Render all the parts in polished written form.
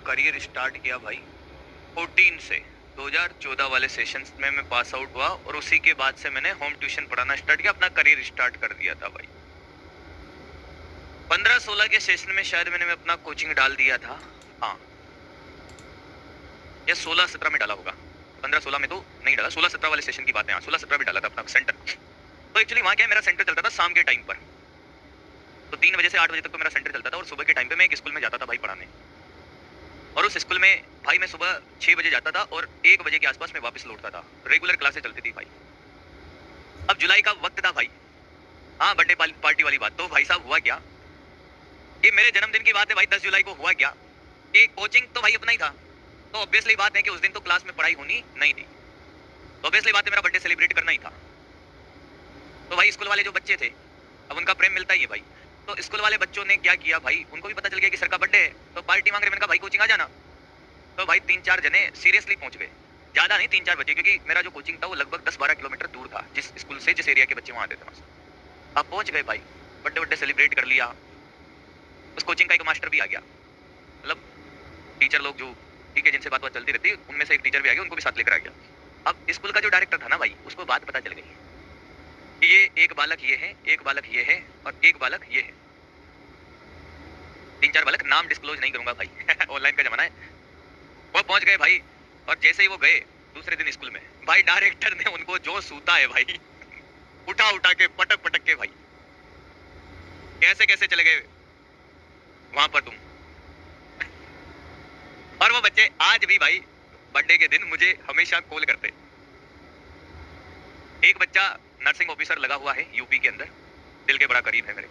Career start किया भाई 14 से। 2014 वाले सेशंस में मैं पास आउट हुआ और उसी के बाद से मैंने होम ट्यूशन पढ़ाना स्टार्ट किया, अपना करियर स्टार्ट कर दिया था भाई। 15-16 के सेशन में शायद मैंने अपना कोचिंग डाल दिया था, हाँ, या 16-17 में डाला होगा। 15-16 में तो नहीं डाला, 16-17 वाले सेशन की बात है, हाँ 16-17 में डाला था अपना सेंटर। तो एक्चुअली वहाँ क्या है, मेरा सेंटर चलता था शाम के टाइम पर, तो 3 बजे से 8 बजे तक तो मेरा सेंटर चलता था और सुबह के टाइम पे मैं एक स्कूल में जाता था भाई पढ़ाने। और उस स्कूल में भाई मैं सुबह 6 बजे जाता था और 1 बजे के आसपास मैं वापस लौटता था। रेगुलर क्लासेस चलती थी भाई। अब जुलाई का वक्त था भाई, हाँ बर्थडे पार्टी वाली बात। तो भाई साहब हुआ क्या, ये मेरे जन्मदिन की बात है भाई, 10 जुलाई को हुआ क्या कि कोचिंग तो भाई अपना ही था, तो ऑब्वियसली बात है कि उस दिन तो क्लास में पढ़ाई होनी नहीं थी, तो ऑब्वियसली बात है मेरा बर्थडे सेलिब्रेट करना ही था। तो भाई स्कूल वाले जो बच्चे थे, अब उनका प्रेम मिलता ही है भाई, तो स्कूल वाले बच्चों ने क्या किया भाई, उनको भी पता चल गया कि सर का बर्थडे है, तो पार्टी मांग रहे। मैंने कहा भाई कोचिंग आ जाना। तो भाई 3-4 जने सीरियसली पहुंच गए, ज्यादा नहीं 3-4 बच्चे, क्योंकि मेरा जो कोचिंग था वो लगभग 10-12 किलोमीटर दूर था जिस स्कूल से, जिस एरिया के बच्चे वहां आते थे वहां से। आप पहुंच गए भाई, बर्थडे सेलिब्रेट कर लिया। उस कोचिंग का एक मास्टर भी आ गया, मतलब टीचर लोग जो ठीक है जिनसे बात चलती रहती है, उनमें से एक टीचर भी आ गया, उनको भी साथ लेकर आ गया। अब स्कूल का जो डायरेक्टर था ना भाई, उसको बात पता चल गई कि ये एक बालक ये है, एक बालक ये है और एक बालक ये है, 3-4 बालक, नाम डिस्क्लोज नहीं करूंगा भाई ऑनलाइन का जमाना है। वो पहुंच गए भाई, और जैसे ही वो गए दूसरे दिन स्कूल में, भाई डायरेक्टर ने उनको जो सूता है भाई उठा उठा के पटक पटक के भाई, कैसे कैसे चले गए वहां पर तुम। और वो बच्चे आज भी भाई बर्थडे के दिन मुझे हमेशा कॉल करते। एक बच्चा नर्सिंग ऑफिसर लगा हुआ है यूपी के अंदर, दिल के बड़ा करीब है मेरे।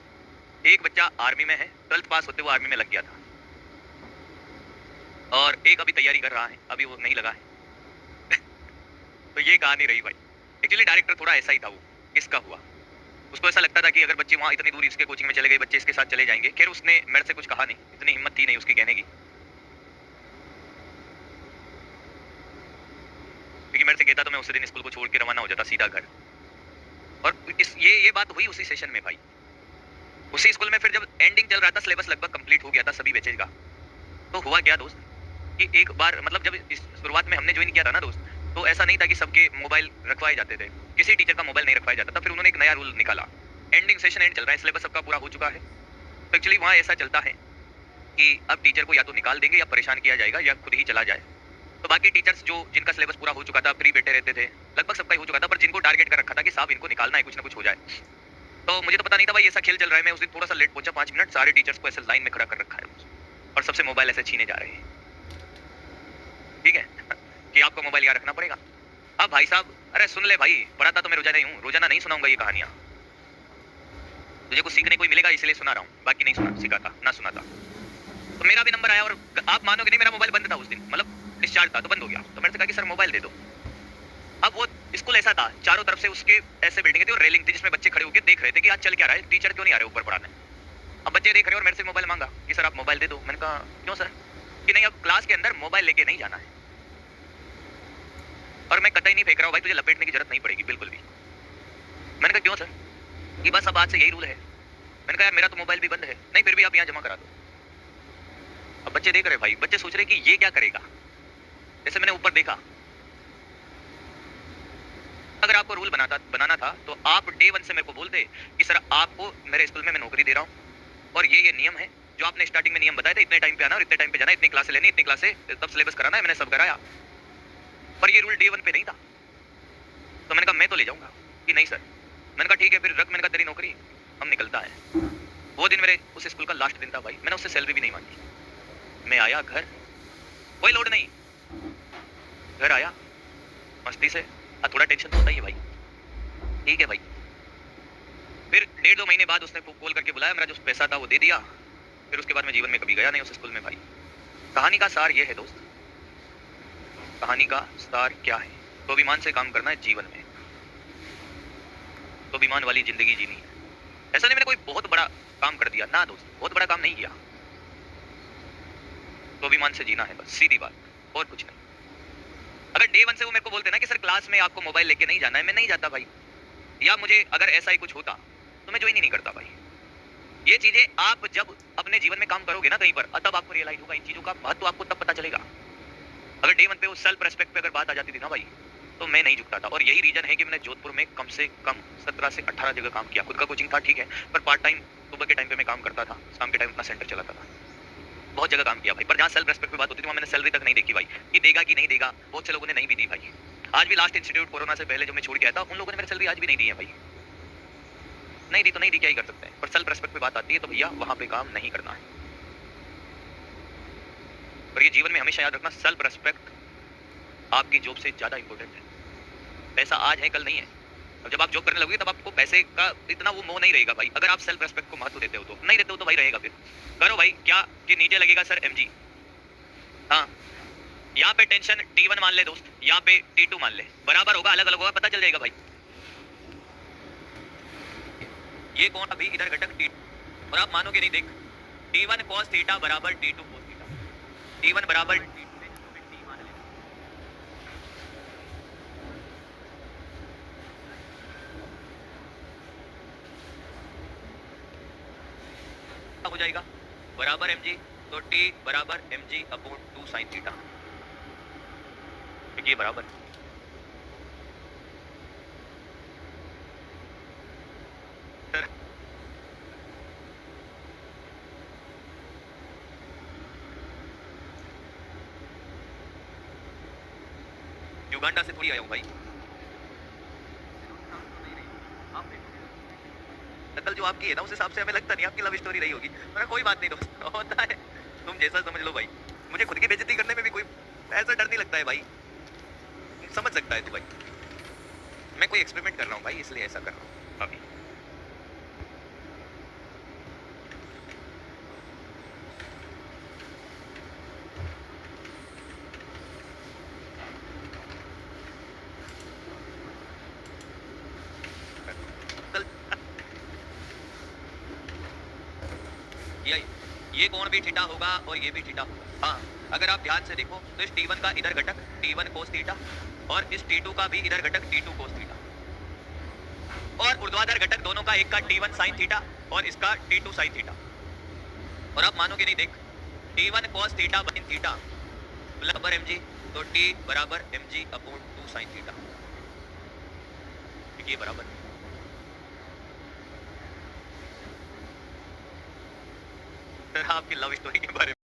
एक बच्चा आर्मी में है, 12th पास होते हुए आर्मी में लग गया था, और एक अभी तैयारी कर रहा है, अभी वो नहीं लगा है तो ये कहानी रही भाई। एक्चुअली डायरेक्टर थोड़ा ऐसा ही था वो, किसका हुआ, उसको ऐसा लगता था कि अगर बच्चे वहां इतनी दूर इसके कोचिंग में चले गए, बच्चे इसके साथ चले जाएंगे। खैर उसने मेरे से कुछ कहा नहीं, इतनी हिम्मत थी नहीं उसकी कहने की, क्योंकि मेरे से कहता तो मैं उसी दिन स्कूल को छोड़ के रवाना हो जाता सीधा घर। और ये बात हुई उसी सेशन में भाई, उसी स्कूल में। फिर जब एंडिंग चल रहा था, सिलेबस लगभग कंप्लीट हो गया था सभी बैचेज का, तो हुआ क्या दोस्त कि एक बार, मतलब जब शुरुआत में हमने ज्वाइन किया था ना दोस्त, तो ऐसा नहीं था कि सबके मोबाइल रखवाए जाते थे, किसी टीचर का मोबाइल नहीं रखवाया जाता था। फिर उन्होंने एक नया रूल निकाला, एंडिंग सेशन एंड चल रहा है, सिलेबस सबका पूरा हो चुका है, तो एक्चुअली वहाँ ऐसा चलता है कि अब टीचर को या तो निकाल देंगे या परेशान किया जाएगा या खुद ही चला जाए। तो बाकी टीचर्स जो जिनका सिलेबस पूरा हो चुका था फ्री बैठे रहते थे, लगभग सबका ही हो चुका था, पर जिनको टारगेट कर रखा था कि साहब इनको निकालना है, कुछ ना कुछ हो जाए। तो मुझे तो पता नहीं था भाई ऐसा खेल चल रहा है। मैं उस दिन थोड़ा सा लेट पहुंचा, 5 मिनट, सारे टीचर्स को ऐसे लाइन में खड़ा कर रखा है और सबसे मोबाइल ऐसे छीने जा रहे हैं, ठीक है कि आपको मोबाइल याद रखना पड़ेगा। अब भाई साहब, अरे सुन ले भाई, पढ़ाता तो मैं रोजाना ही हूँ, रोजाना नहीं सुनाऊंगा ये कहानियां, तुझे कुछ सीखने को मिलेगा इसलिए सुना रहा हूँ, बाकी नहीं सुना सिखाता ना सुनाता। तो मेरा भी नंबर आया और आप मानोगे नहीं, मेरा मोबाइल बंद था उस दिन, मतलब डिस्चार्ज था तो बंद हो गया। तो मैंने से कहा कि सर मोबाइल दे दो। अब वो स्कूल ऐसा था, चारों तरफ से उसके ऐसे बिल्डिंग थी और रेलिंग थी जिसमें बच्चे खड़े होकर देख रहे थे कि आज चल क्या रहा है, टीचर क्यों नहीं आ रहे ऊपर पढ़ाने। अब बच्चे देख रहे और मेरे से मोबाइल मांगा कि सर आप मोबाइल दे दो। मैंने कहा क्यों सर, कि नहीं अब क्लास के अंदर मोबाइल लेके नहीं जाना है। और मैं कतई नहीं फेंक रहा हूँ भाई, तुझे लपेटने की जरूरत नहीं पड़ेगी बिल्कुल भी। मैंने कहा क्यों सर, कि बस अब आज से यही रूल है। मैंने कहा यार मेरा तो मोबाइल भी बंद है। नहीं फिर भी आप यहाँ जमा करा दो। अब बच्चे देख रहे भाई, बच्चे सोच रहे कि ये क्या करेगा। जैसे मैंने ऊपर देखा, अगर आपको रूल बनाना था तो आप डे 1 से मेरे को बोलते कि सर आपको मेरे स्कूल में मैं नौकरी दे रहा हूँ और ये नियम है जो आपने स्टार्टिंग में नियम बताए थे, इतने टाइम पे आना और इतने टाइम पे जाना, इतनी क्लासे लेनी, इतनी क्लासे तब सिलेबस कराना है। मैंने सब कराया, पर ये रूल डे 1 पे नहीं था। तो मैंने कहा मैं तो ले जाऊंगा, कि नहीं सर। मैंने कहा ठीक है फिर रख, मैंने कहा तेरी नौकरी, हम निकलता है। वो दिन मेरे उस स्कूल का लास्ट दिन था भाई, मैंने उससे सैलरी भी नहीं मांगी। मैं आया घर, कोई लोड नहीं, घर आया मस्ती से, थोड़ा टेंशन तो होता ही है भाई, ठीक है भाई। फिर 1.5-2 महीने बाद उसने कॉल करके बुलाया, मेरा जो पैसा था वो दे दिया। फिर उसके बाद मैं जीवन में कभी गया नहीं उस स्कूल में भाई। कहानी का सार ये है दोस्त, कहानी का सार क्या है, स्वाभिमान से काम करना है जीवन में, स्वाभिमान वाली जिंदगी जीनी है। ऐसा नहीं मैंने कोई बहुत बड़ा काम कर दिया ना दोस्त, बहुत बड़ा काम नहीं किया, स्वाभिमान से जीना है बस, सीधी बात, और कुछ नहीं। अगर डे 1 से वो मेरे को बोलते ना कि सर क्लास में आपको मोबाइल लेके नहीं जाना है, मैं नहीं जाता भाई। या मुझे अगर ऐसा ही कुछ होता तो मैं ज्वाइन ही नहीं करता भाई। ये चीजें आप जब अपने जीवन में काम करोगे ना कहीं पर, तब आपको रियलाइज होगा, इन चीजों का महत्व आपको तब पता चलेगा। अगर डे वन पे वो सेल्फ रेस्पेक्ट पे अगर बात आ जाती थी ना भाई, तो मैं नहीं झुकता था। और यही रीजन है कि मैंने जोधपुर में कम से कम 17 से 18 जगह काम किया। खुद का कोचिंग था ठीक है, पर पार्ट टाइम सुबह के टाइम पे मैं काम करता था, शाम के टाइम अपना सेंटर चलाता था। बहुत जगह काम किया भाई, पर जहाँ सेल्फ रेस्पेक्ट पे बात होती थी वहाँ मैंने सैलरी तक नहीं देखी भाई, कि देगा कि नहीं देगा। बहुत से लोगों ने नहीं भी दी भाई। आज भी लास्ट इंस्टीट्यूट कोरोना से पहले जब मैं छोड़ के आया था, उन लोगों ने मेरी सैलरी आज भी नहीं दी है भाई। नहीं दी तो नहीं दी, क्या ही कर सकते हैं। पर सेल्फ रेस्पेक्ट पे बात आती है तो भैया वहाँ पे काम नहीं करना है। और ये जीवन में हमेशा याद रखना, सेल्फ रेस्पेक्ट आपकी जॉब से ज्यादा इंपॉर्टेंट है। पैसा आज है कल नहीं है। अब जब आप जॉब करने लगोगे तब आपको पैसे का इतना वो मोह नहीं रहेगा भाई। अगर आप सेल्फ रेस्पेक्ट को महत्व देते हो तो, नहीं देते हो तो भाई रहेगा। फिर करो भाई, क्या कि नीचे लगेगा सर एमजी, हाँ यहाँ पे टेंशन T1 मान ले दोस्त, यहाँ पे T2 मान ले, बराबर होगा अलग अलग होगा, पता चल जाएगा भाई। ये कौन अभी इधर घटक T, और आप मानोगे नहीं, देख T1 cos थीटा बराबर T2 cos थीटा, T1 बराबर T2 मान ले हो जाएगा बराबर mg, तो T बराबर mg अपॉन 2 sin थीटा, ये बराबर सर। युगांडा से थोड़ी आया हूँ भाई, नकल जो आपकी है ना उस हिसाब से हमें लगता नहीं आपकी लव स्टोरी रही होगी, मगर कोई बात नहीं दोस्त, होता है, तुम जैसा समझ लो भाई। मुझे खुद की बेइज्जती करने में भी कोई ऐसा डर नहीं लगता है भाई, समझ सकता है तू भाई। मैं कोई एक्सपेरिमेंट कर रहा हूँ भाई, इसलिए ऐसा कर रहा हूँ अभी। कल ये कोण भी थीटा होगा और ये भी थीटा होगा। हाँ, अगर आप ध्यान से देखो तो इस T1 का इधर घटक T1 cos थीटा और इस T2 का भी इधर घटक T2 cos थीटा, और ऊर्ध्वाधर घटक दोनों का, एक का T1 sin थीटा और इसका T2 sin थीटा। और आप मानोगे नहीं, देख T1 cos theta sin theta बराबर mg, तो T बराबर mg अपॉन 2 sin थीटा, ये बराबर आपकी लव स्टोरी के बारे में